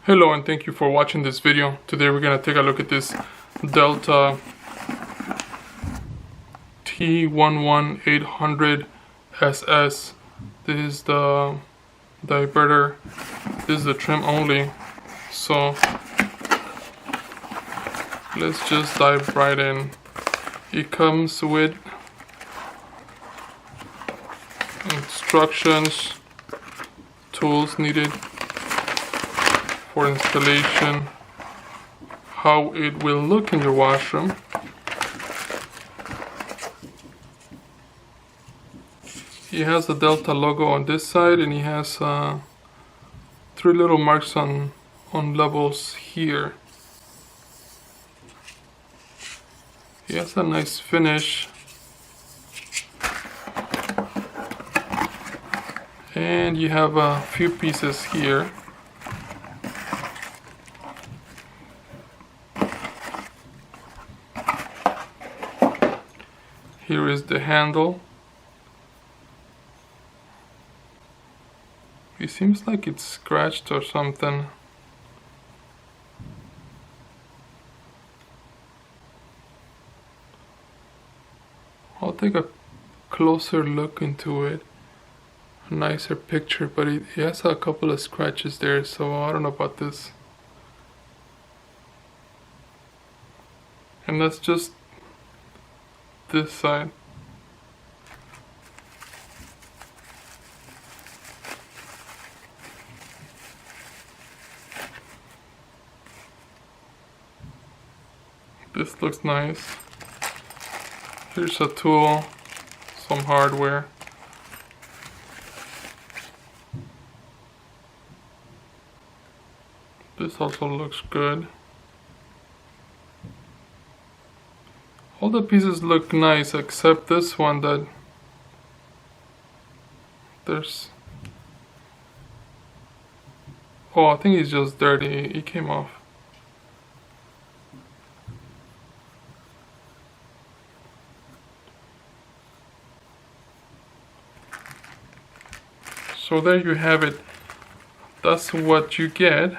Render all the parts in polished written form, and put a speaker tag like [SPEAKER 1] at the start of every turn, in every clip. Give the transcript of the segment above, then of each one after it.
[SPEAKER 1] Hello and thank you for watching this video. Today we're going to take a look at this Delta T11800 SS. This is the diverter. This is the trim only. So let's just dive right in. It comes with instructions, tools needed for installation, how it will look in your washroom. He has the Delta logo on this side, and he has 3 little marks on levels here. He has a nice finish, and you have a few pieces here. Here is the handle. It seems like it's scratched or something. I'll take a closer look into it. A nicer picture, but it has a couple of scratches there, so I don't know about this. And that's just this side. This looks nice. Here's a tool, some hardware. This also looks good. All the pieces look nice except this one that there's... Oh, I think it's just dirty. It came off. So there you have it. That's what you get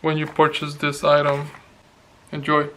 [SPEAKER 1] when you purchase this item. Enjoy.